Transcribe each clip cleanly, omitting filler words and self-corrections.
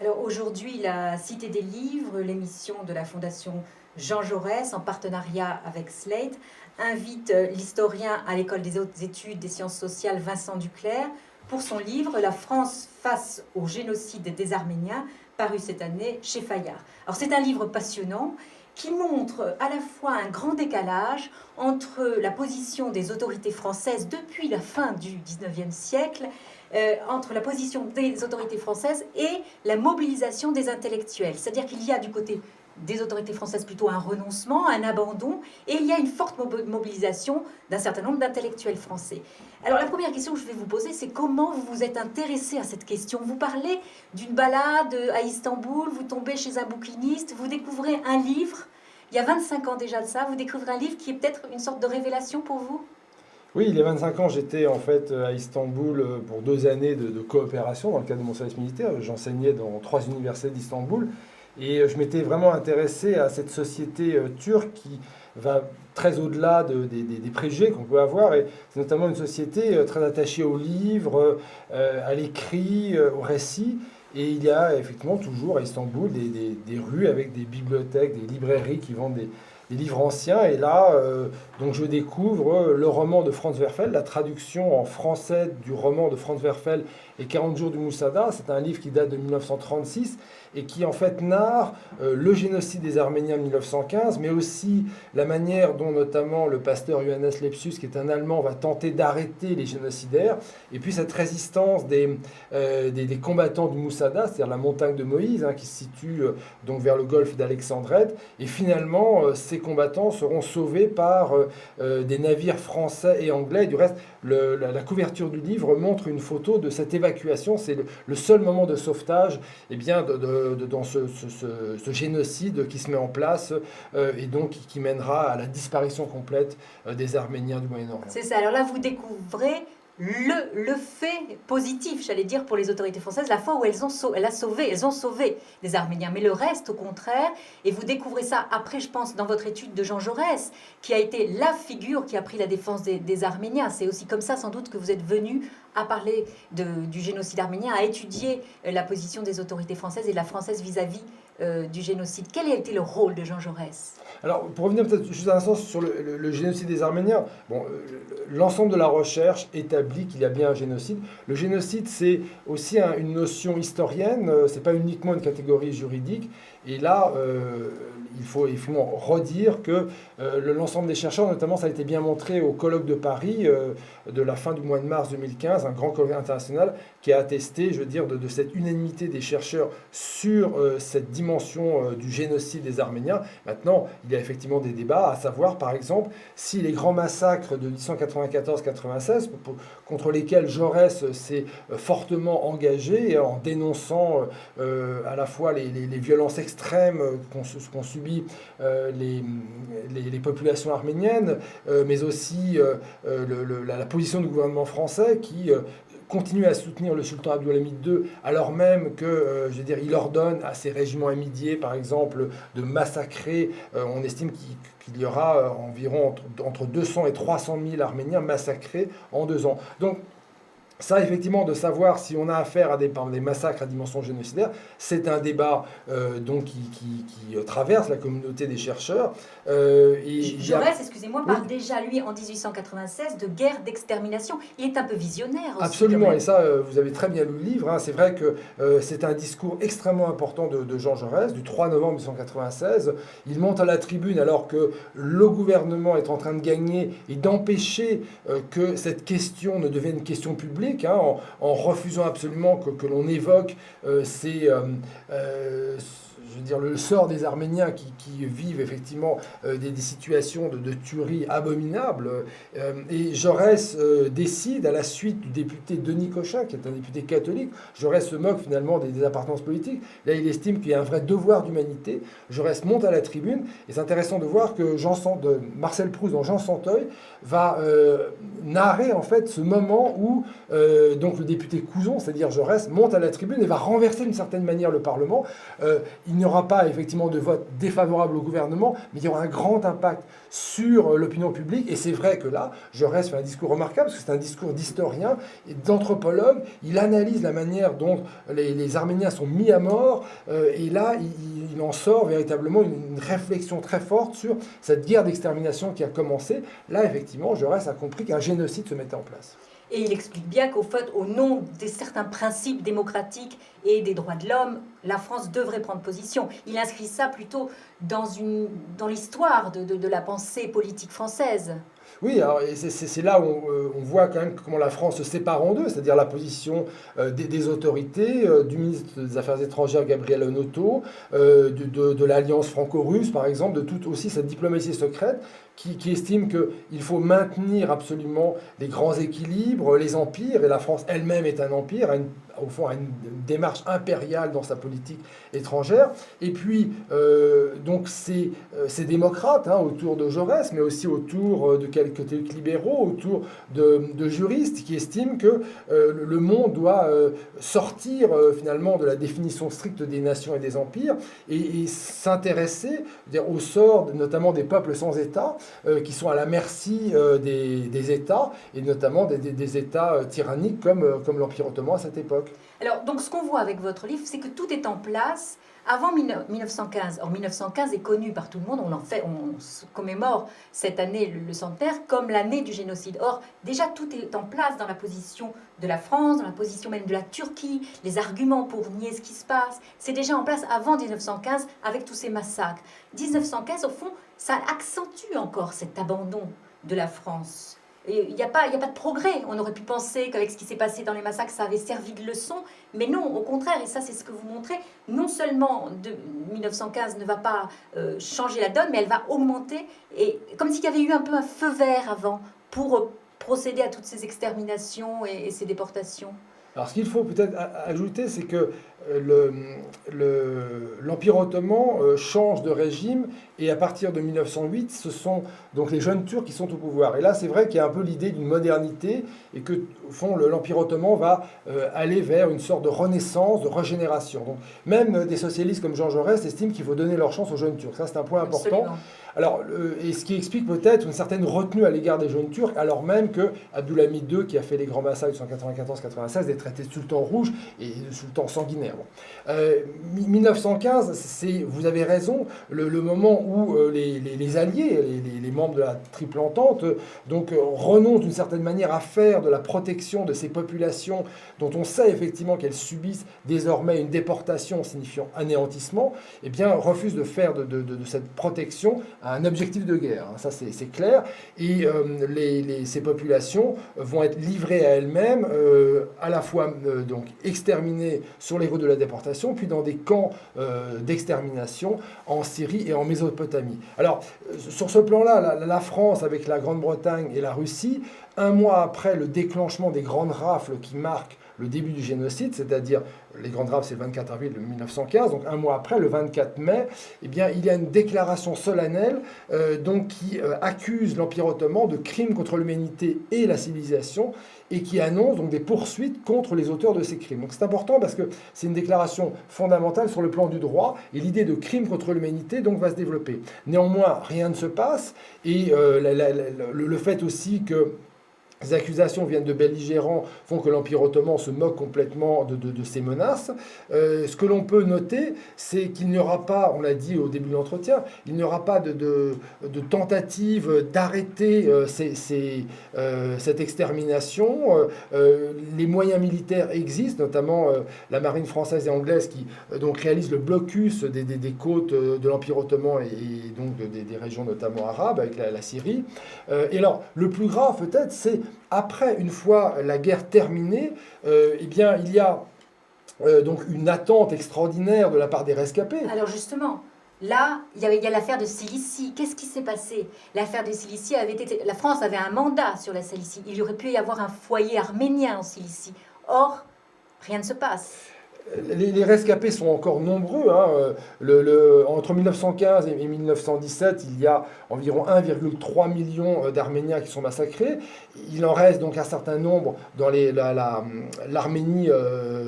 Alors aujourd'hui, la Cité des Livres, l'émission de la Fondation Jean Jaurès, en partenariat avec Slate, invite l'historien à l'École des hautes études des sciences sociales Vincent Duclerc pour son livre « La France face au génocide des Arméniens », paru cette année chez Fayard. Alors c'est un livre passionnant qui montre à la fois un grand décalage entre la position des autorités françaises depuis la fin du XIXe siècle, entre la position des autorités françaises et la mobilisation des intellectuels. C'est-à-dire qu'il y a du côté des autorités françaises plutôt un renoncement, un abandon, et il y a une forte mobilisation d'un certain nombre d'intellectuels français. Alors la première question que je vais vous poser, c'est comment vous vous êtes intéressé à cette question. Vous parlez d'une balade à Istanbul, vous tombez chez un bouquiniste, vous découvrez un livre, il y a 25 ans déjà de ça, vous découvrez un livre qui est peut-être une sorte de révélation pour vous? Oui, il y a 25 ans, j'étais en fait à Istanbul pour 2 années de coopération dans le cadre de mon service militaire. J'enseignais dans 3 universités d'Istanbul et je m'étais vraiment intéressé à cette société turque qui va très au-delà des préjugés qu'on peut avoir. Et c'est notamment une société très attachée aux livres, à l'écrit, au récit. Et il y a effectivement toujours à Istanbul des rues avec des bibliothèques, des librairies qui vendent des livres anciens. Et là, donc je découvre le roman de Franz Werfel, la traduction en français du roman de Franz Werfel et 40 jours du Moussada. C'est un livre qui date de 1936 et qui en fait narre le génocide des Arméniens de 1915, mais aussi la manière dont notamment le pasteur Johannes Lepsius, qui est un Allemand, va tenter d'arrêter les génocidaires, et puis cette résistance des combattants du Moussada, c'est-à-dire la montagne de Moïse, qui se situe donc vers le golfe d'Alexandrette, et finalement ces combattants seront sauvés par des navires français et anglais. Du reste, la couverture du livre montre une photo de cette évacuation. C'est le seul moment de sauvetage dans ce génocide qui se met en place et donc qui mènera à la disparition complète des Arméniens du Moyen-Orient. C'est ça. Alors là, vous découvrez le fait positif, j'allais dire, pour les autorités françaises, la fois où elles ont sauvé les Arméniens. Mais le reste, au contraire, et vous découvrez ça après, je pense, dans votre étude de Jean Jaurès, qui a été la figure qui a pris la défense des Arméniens. C'est aussi comme ça, sans doute, que vous êtes venu à parler du génocide arménien, à étudier la position des autorités françaises et de la française vis-à-vis du génocide. Quel a été le rôle de Jean Jaurès? Alors, pour revenir peut-être juste un instant sur le génocide des Arméniens, l'ensemble de la recherche établit qu'il y a bien un génocide. Le génocide, c'est aussi une notion historienne, c'est pas uniquement une catégorie juridique. Et là, il faut redire que l'ensemble des chercheurs, notamment ça a été bien montré au colloque de Paris de la fin du mois de mars 2015, un grand colloque international qui a attesté, je veux dire, de cette unanimité des chercheurs sur cette dimension du génocide des Arméniens. Maintenant, il y a effectivement des débats, à savoir par exemple si les grands massacres de 1894-96, contre lesquels Jaurès s'est fortement engagé en dénonçant à la fois les violences extrêmes qu'ont subi les populations arméniennes, mais aussi la position du gouvernement français qui continue à soutenir le sultan Abdulhamid II, alors même que, je veux dire, il ordonne à ses régiments hamidiés, par exemple, de massacrer. On estime qu'il y aura environ entre 200 et 300 000 Arméniens massacrés en 2 ans. Donc, ça, effectivement, de savoir si on a affaire à des massacres à dimension génocidaire, c'est un débat donc qui traverse la communauté des chercheurs. Jaurès, excusez-moi, parle déjà, lui, en 1896, de guerre d'extermination. Il est un peu visionnaire aussi. Absolument, et ça, vous avez très bien lu le livre. C'est vrai que c'est un discours extrêmement important de Jean Jaurès, du 3 novembre 1996. Il monte à la tribune alors que le gouvernement est en train de gagner et d'empêcher que cette question ne devienne une question publique, en refusant absolument que l'on évoque je veux dire, le sort des Arméniens qui vivent effectivement des situations de tuerie abominables. Et Jaurès décide, à la suite du député Denis Cochin, qui est un député catholique, Jaurès se moque finalement des appartenances politiques. Là, il estime qu'il y a un vrai devoir d'humanité. Jaurès monte à la tribune, et c'est intéressant de voir que Marcel Proust, dans Jean Santeuil, va narrer en fait ce moment où donc le député Couzon, c'est-à-dire Jaurès, monte à la tribune et va renverser d'une certaine manière le Parlement. Il n'y aura pas effectivement de vote défavorable au gouvernement, mais il y aura un grand impact sur l'opinion publique. Et c'est vrai que là, Jaurès fait un discours remarquable, parce que c'est un discours d'historien et d'anthropologue. Il analyse la manière dont les Arméniens sont mis à mort, et là, il en sort véritablement une réflexion très forte sur cette guerre d'extermination qui a commencé. Là, effectivement, Jaurès a compris qu'un génocide se mettait en place. Et il explique bien qu'au fait, au nom de certains principes démocratiques et des droits de l'homme, la France devrait prendre position. Il inscrit ça plutôt dans l'histoire de la pensée politique française. Oui, alors c'est là où on voit quand même comment la France se sépare en deux, c'est-à-dire la position des autorités, du ministre des Affaires étrangères Gabriel Hanoto, de l'alliance franco-russe par exemple, de toute aussi cette diplomatie secrète qui estime qu'il faut maintenir absolument les grands équilibres, les empires, et la France elle-même est un empire, au fond, a une démarche impériale dans sa politique étrangère. Et puis, donc, ces démocrates autour de Jaurès, mais aussi autour de quelques libéraux, autour de juristes qui estiment que le monde doit sortir finalement de la définition stricte des nations et des empires et s'intéresser au sort notamment des peuples sans État qui sont à la merci des États et notamment des États tyranniques comme l'Empire ottoman à cette époque. Alors, donc, ce qu'on voit avec votre livre, c'est que tout est en place avant 1915. Or, 1915 est connu par tout le monde. On se commémore cette année, le centenaire, comme l'année du génocide. Or, déjà, tout est en place dans la position de la France, dans la position même de la Turquie, les arguments pour nier ce qui se passe. C'est déjà en place avant 1915 avec tous ces massacres. 1915, au fond, ça accentue encore cet abandon de la France. Il n'y a pas de progrès. On aurait pu penser qu'avec ce qui s'est passé dans les massacres, ça avait servi de leçon. Mais non, au contraire, et ça c'est ce que vous montrez, non seulement 1915 ne va pas changer la donne, mais elle va augmenter. Et comme s'il y avait eu un peu un feu vert avant pour procéder à toutes ces exterminations et ces déportations. Alors ce qu'il faut peut-être ajouter, c'est que l'Empire ottoman change de régime et à partir de 1908, ce sont donc les jeunes Turcs qui sont au pouvoir. Et là, c'est vrai qu'il y a un peu l'idée d'une modernité et que, au fond, l'Empire ottoman va aller vers une sorte de renaissance, de régénération. Donc, même des socialistes comme Jean Jaurès estiment qu'il faut donner leur chance aux jeunes Turcs. Ça, c'est un point important. Absolument. Alors, et ce qui explique peut-être une certaine retenue à l'égard des jeunes Turcs, alors même que Abdülhamid II, qui a fait les grands massacres de 1994-96, est traité de sultan rouge et de sultan sanguinaire. 1915, vous avez raison, le moment où les alliés, les membres de la Triple Entente, donc renoncent d'une certaine manière à faire de la protection de ces populations dont on sait effectivement qu'elles subissent désormais une déportation signifiant anéantissement, eh bien refusent de faire de cette protection un objectif de guerre. Ça, c'est clair. Et ces populations vont être livrées à elles-mêmes, à la fois donc exterminées sur les routes de la déportation, puis dans des camps d'extermination en Syrie et en Mésopotamie. Alors, sur ce plan-là, la France, avec la Grande-Bretagne et la Russie, un mois après le déclenchement des grandes rafles qui marquent le début du génocide, c'est-à-dire les grandes rafles, c'est le 24 avril 1915, donc un mois après, le 24 mai, eh bien, il y a une déclaration solennelle qui accuse l'Empire ottoman de crimes contre l'humanité et la civilisation et qui annonce donc des poursuites contre les auteurs de ces crimes. Donc c'est important parce que c'est une déclaration fondamentale sur le plan du droit et l'idée de crime contre l'humanité donc va se développer. Néanmoins, rien ne se passe et le fait aussi que les accusations viennent de belligérants font que l'Empire ottoman se moque complètement de ces menaces. Ce que l'on peut noter, c'est qu'il n'y aura pas, on l'a dit au début de l'entretien, il n'y aura pas de tentative d'arrêter cette extermination. Les moyens militaires existent, notamment la marine française et anglaise qui donc réalise le blocus des côtes de l'Empire ottoman et donc des régions notamment arabes avec la Syrie. Et alors, le plus grave peut-être, c'est après, une fois la guerre terminée, eh bien, il y a donc une attente extraordinaire de la part des rescapés. Alors justement, là, il y a l'affaire de Cilicie. Qu'est-ce qui s'est passé? L'affaire de Cilicie avait été... La France avait un mandat sur la Cilicie. Il y aurait pu y avoir un foyer arménien en Cilicie. Or, rien ne se passe. les rescapés sont encore nombreux, hein. Entre 1915 et 1917, il y a environ 1,3 million d'Arméniens qui sont massacrés. Il en reste donc un certain nombre dans l'Arménie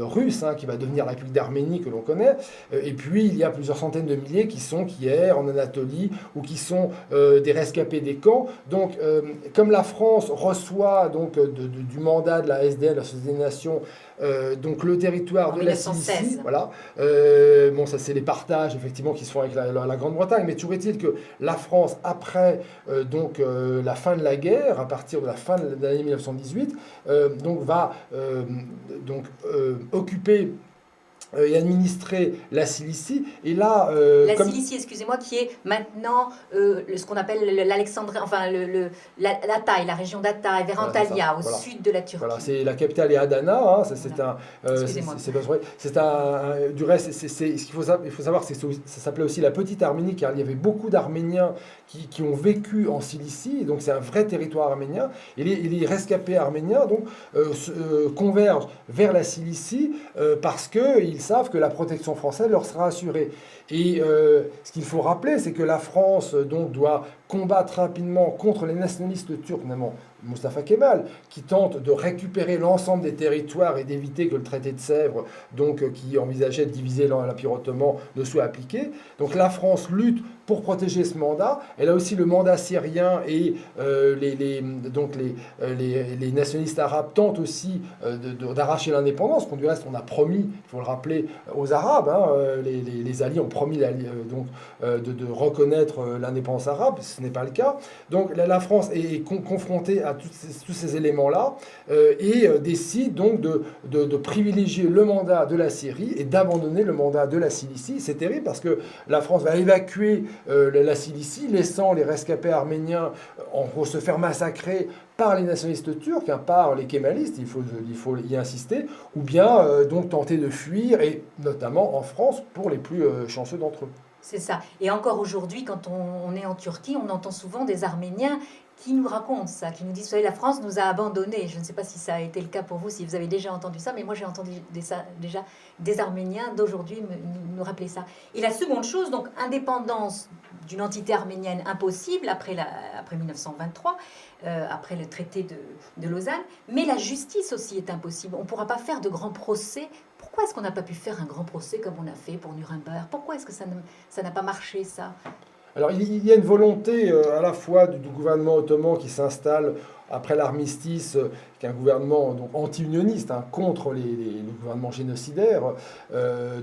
russe, hein, qui va devenir la République d'Arménie que l'on connaît. Et puis il y a plusieurs centaines de milliers qui errent en Anatolie ou qui sont des rescapés des camps. Donc comme la France reçoit donc, du mandat de la SDN, la Société des Nations, donc le territoire de la Cilicie, voilà. Bon, ça c'est les partages effectivement qui se font avec la Grande-Bretagne, mais toujours est-il que la France, après la fin de la guerre, à partir de la fin de l'année 1918, donc va occuper et administrer la Cilicie. Et là, Cilicie, excusez-moi, qui est maintenant ce qu'on appelle l'Alexandrie, enfin l'Hatay, la région d'Hatay, vers Antalya, au sud de la Turquie. Voilà, c'est la capitale est Adana. Hein, du reste, il faut savoir que ça s'appelait aussi la Petite Arménie, car il y avait beaucoup d'Arméniens qui ont vécu en Cilicie, donc c'est un vrai territoire arménien. Et les rescapés arméniens donc convergent vers la Cilicie parce qu'ils savent que la protection française leur sera assurée. Et ce qu'il faut rappeler, c'est que la France donc, doit combattre rapidement contre les nationalistes turcs, notamment Mustafa Kemal, qui tente de récupérer l'ensemble des territoires et d'éviter que le traité de Sèvres, donc, qui envisageait de diviser l'Empire ottoman, ne soit appliqué. Donc la France lutte pour protéger ce mandat. Elle a aussi le mandat syrien et les nationalistes arabes tentent aussi d'arracher l'indépendance. Du reste, on a promis, il faut le rappeler, aux Arabes, hein, les alliés ont promis de reconnaître l'indépendance arabe. Ce n'est pas le cas. Donc la France est confrontée à tous ces éléments-là et décide donc de privilégier le mandat de la Syrie et d'abandonner le mandat de la Cilicie. C'est terrible parce que la France va évacuer la Cilicie, laissant les rescapés arméniens se faire massacrer par les nationalistes turcs, hein, par les kémalistes, il faut y insister, ou bien donc tenter de fuir, et notamment en France pour les plus chanceux d'entre eux. C'est ça. Et encore aujourd'hui, quand on est en Turquie, on entend souvent des Arméniens qui nous racontent ça, qui nous disent, vous savez, la France nous a abandonnés. Je ne sais pas si ça a été le cas pour vous, si vous avez déjà entendu ça, mais moi j'ai entendu déjà des Arméniens d'aujourd'hui nous rappeler ça. Et la seconde chose, donc indépendance d'une entité arménienne impossible après 1923, après le traité de Lausanne, mais la justice aussi est impossible. On ne pourra pas faire de grands procès. Pourquoi est-ce qu'on n'a pas pu faire un grand procès comme on a fait pour Nuremberg? Pourquoi est-ce que ça n'a pas marché, ça? Alors, il y a une volonté à la fois du gouvernement ottoman qui s'installe après l'armistice, qui est un gouvernement donc, anti-unioniste, hein, contre le gouvernement génocidaire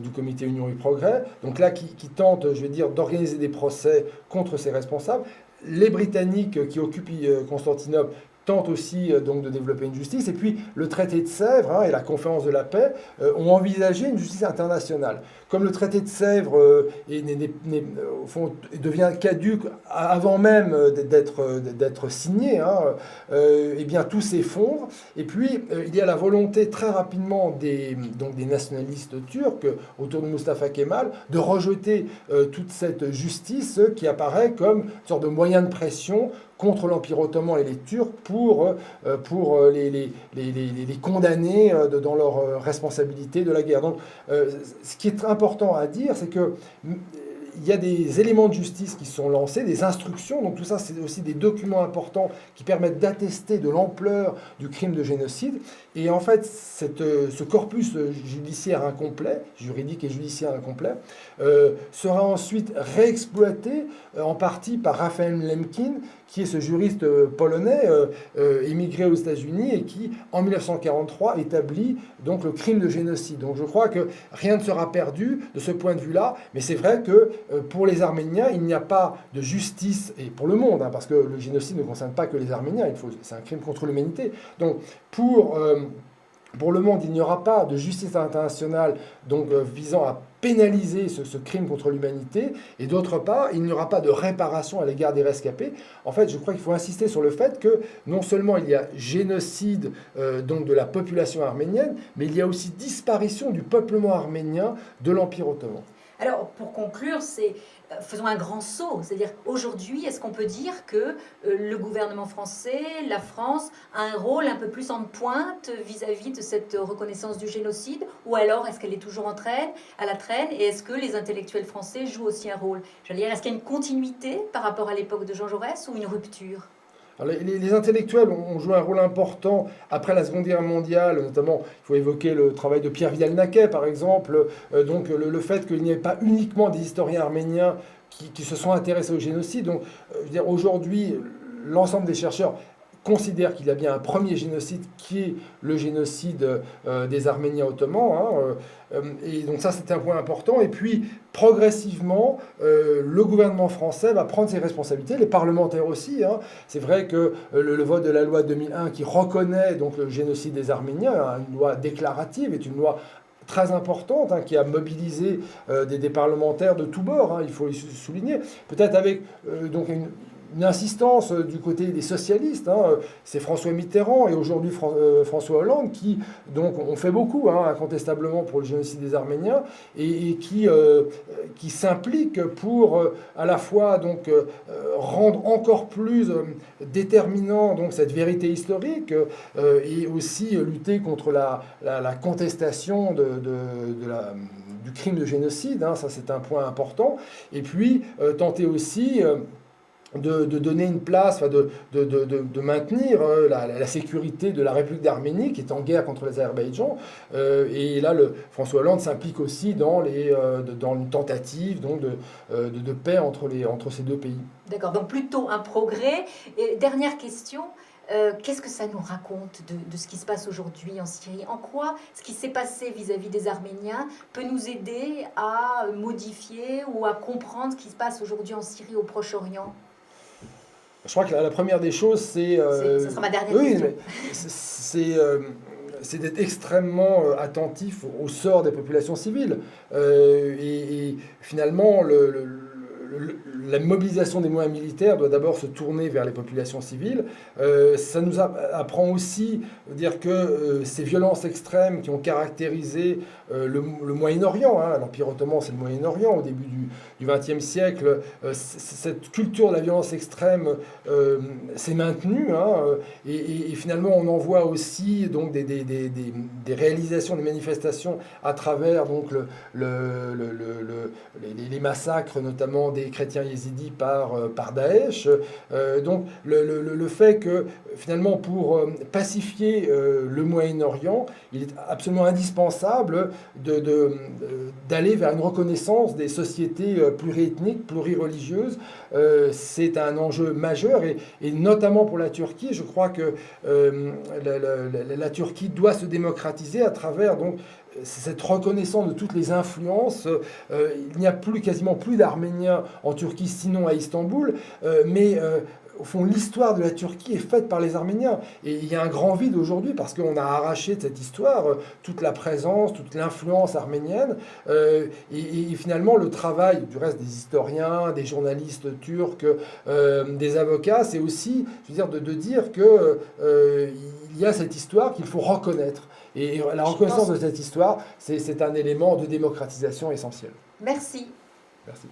du comité Union et Progrès. Donc là, qui tente, je vais dire, d'organiser des procès contre ces responsables. Les Britanniques qui occupent Constantinople tentent aussi donc, de développer une justice. Et puis le traité de Sèvres, hein, et la conférence de la paix ont envisagé une justice internationale. Comme le traité de Sèvres devient caduc avant même d'être signé, hein, eh bien tout s'effondre. Et puis il y a la volonté très rapidement des nationalistes turcs autour de Mustafa Kemal de rejeter toute cette justice qui apparaît comme une sorte de moyen de pression contre l'Empire ottoman et les Turcs pour les condamner dans leur responsabilité de la guerre. Donc, ce qui est important à dire, c'est que il y a des éléments de justice qui sont lancés, des instructions, donc tout ça c'est aussi des documents importants qui permettent d'attester de l'ampleur du crime de génocide. Et en fait, ce corpus judiciaire incomplet, juridique et judiciaire incomplet, sera ensuite réexploité en partie par Raphaël Lemkin, qui est ce juriste polonais émigré aux États-Unis et qui, en 1943, établit donc le crime de génocide. Donc je crois que rien ne sera perdu de ce point de vue-là, mais c'est vrai que pour les Arméniens, il n'y a pas de justice, et pour le monde, hein, parce que le génocide ne concerne pas que les Arméniens, c'est un crime contre l'humanité. Donc pour le monde, il n'y aura pas de justice internationale donc, visant à pénaliser ce crime contre l'humanité, et d'autre part, il n'y aura pas de réparation à l'égard des rescapés. En fait, je crois qu'il faut insister sur le fait que non seulement il y a génocide donc de la population arménienne, mais il y a aussi disparition du peuplement arménien de l'Empire ottoman. Alors, pour conclure, c'est faisons un grand saut. C'est-à-dire, aujourd'hui, est-ce qu'on peut dire que le gouvernement français, la France, a un rôle un peu plus en pointe vis-à-vis de cette reconnaissance du génocide? Ou alors, est-ce qu'elle est toujours à la traîne? Et est-ce que les intellectuels français jouent aussi un rôle? J'allais dire, est-ce qu'il y a une continuité par rapport à l'époque de Jean Jaurès ou une rupture? Alors, les intellectuels ont joué un rôle important après la Seconde Guerre mondiale, notamment, il faut évoquer le travail de Pierre Vidal-Naquet, par exemple, donc le fait qu'il n'y ait pas uniquement des historiens arméniens qui se sont intéressés au génocide. Donc, je veux dire, aujourd'hui, l'ensemble des chercheurs considèrent qu'il y a bien un premier génocide qui est le génocide des Arméniens ottomans. Et donc ça, c'est un point important. Et puis, progressivement, le gouvernement français va prendre ses responsabilités, les parlementaires aussi. C'est vrai que le vote de la loi 2001 qui reconnaît donc le génocide des Arméniens, une loi déclarative, est une loi très importante, qui a mobilisé des parlementaires de tous bords, il faut le souligner. Peut-être avec donc une insistance du côté des socialistes. C'est François Mitterrand et aujourd'hui François Hollande qui donc, ont fait beaucoup, incontestablement, pour le génocide des Arméniens et qui s'impliquent pour à la fois donc, rendre encore plus déterminant donc, cette vérité historique et aussi lutter contre la contestation du crime de génocide. Ça, c'est un point important. Et puis, tenter aussi de donner une place, de maintenir la sécurité de la République d'Arménie qui est en guerre contre l'Azerbaïdjan. Et là, François Hollande s'implique aussi dans une tentative donc, de paix entre ces deux pays. D'accord, donc plutôt un progrès. Et dernière question, qu'est-ce que ça nous raconte de ce qui se passe aujourd'hui en Syrie? En quoi ce qui s'est passé vis-à-vis des Arméniens peut nous aider à modifier ou à comprendre ce qui se passe aujourd'hui en Syrie, au Proche-Orient? Je crois que la première des choses, c'est... ça sera ma dernière question. C'est d'être extrêmement attentif au sort des populations civiles. Et finalement, la mobilisation des moyens militaires doit d'abord se tourner vers les populations civiles. Ça nous apprend aussi dire que ces violences extrêmes qui ont caractérisé le Moyen-Orient, l'Empire ottoman c'est le Moyen-Orient au début du XXe siècle, cette culture de la violence extrême s'est maintenue. Et finalement on en voit aussi donc, des réalisations, des manifestations à travers donc, les massacres notamment des chrétiens yézidis par Daesh. Donc le fait que finalement pour pacifier le Moyen-Orient, il est absolument indispensable d'aller vers une reconnaissance des sociétés pluriethniques, plurireligieuses. C'est un enjeu majeur et notamment pour la Turquie, je crois que la Turquie doit se démocratiser à travers donc cette reconnaissance de toutes les influences. Il n'y a quasiment plus d'Arméniens en Turquie, sinon à Istanbul, mais au fond, l'histoire de la Turquie est faite par les Arméniens. Et il y a un grand vide aujourd'hui parce qu'on a arraché de cette histoire toute la présence, toute l'influence arménienne. Et finalement, le travail du reste des historiens, des journalistes turcs, des avocats, c'est aussi de dire qu'il y a cette histoire qu'il faut reconnaître. Et la reconnaissance de cette histoire, c'est un élément de démocratisation essentiel. Merci. Merci.